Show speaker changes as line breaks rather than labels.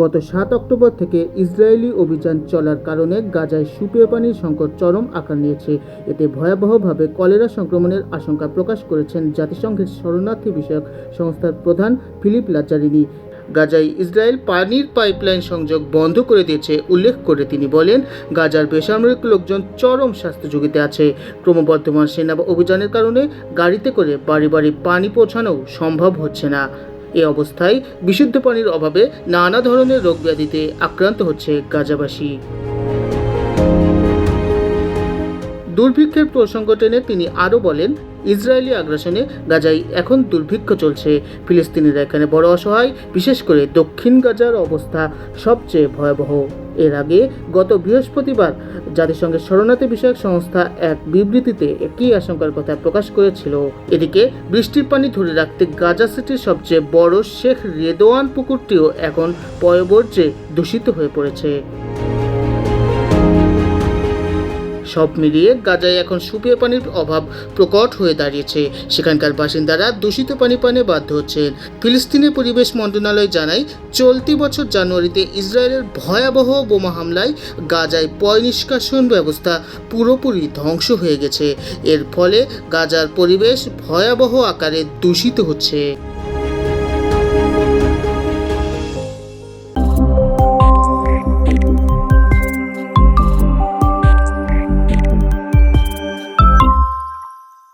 গত ৭ অক্টোবর থেকে ইসরায়েলি অভিযান চলার কারণে গাজায় সুপেয় পানির সংকট চরম আকার নিয়েছে। এতে ভয়াবহভাবে কলেরা সংক্রমণের আশঙ্কা প্রকাশ করেছেন জাতিসংঘের শরণার্থী বিষয়ক সংস্থার প্রধান ফিলিপ লাজারিনি। গাজায় ইসরায়েল পানির পাইপলাইন সংযোগ বন্ধ করে দিয়েছে উল্লেখ করে তিনি বলেন, গাজার বেসামরিক লোকজন চরম স্বাস্থ্য ঝুঁকিতে আছে। ক্রমবর্ধমান সেনা অভিযানের কারণে গাড়িতে করে বাড়ি বাড়ি পানি পৌঁছানো সম্ভব হচ্ছে না। এ অবস্থায় বিশুদ্ধ পানির অভাবে নানা ধরনের রোগ ব্যাধিতে আক্রান্ত হচ্ছে গাজাবাসী। দুর্ভিক্ষের প্রসঙ্গ টেনে তিনি আরও বলেন, ইসরায়েলি আগ্রাসনে গাজায় এখন দুর্ভিক্ষ চলছে। ফিলিস্তিনিরা এখানে বড় অসহায়, বিশেষ করে দক্ষিণ গাজার অবস্থা সবচেয়ে ভয়াবহ। এর আগে গত বৃহস্পতিবার জাতিসংঘের শরণার্থী বিষয়ক সংস্থা এক বিবৃতিতে একই আশঙ্কার কথা প্রকাশ করেছিল। এদিকে বৃষ্টির পানি ধরে রাখতে গাজা সিটির সবচেয়ে বড় শেখ রেদোয়ান পুকুরটিও এখন পয়ঃবর্জ্যে দূষিত হয়ে পড়েছে। সব মিলিয়ে গাজায় এখন সুপেয় পানির অভাব প্রকট হয়ে দাঁড়িয়েছে। সেখানকার বাসিন্দারা দূষিত পানি পানে বাধ্য হচ্ছেন। ফিলিস্তিনের পরিবেশ মন্ত্রণালয় জানায়, চলতি বছর জানুয়ারিতে ইসরায়েলের ভয়াবহ বোমা হামলায় গাজায় পয় নিষ্কাশন ব্যবস্থা পুরোপুরি ধ্বংস হয়ে গেছে। এর ফলে গাজার পরিবেশ ভয়াবহ আকারে দূষিত হচ্ছে।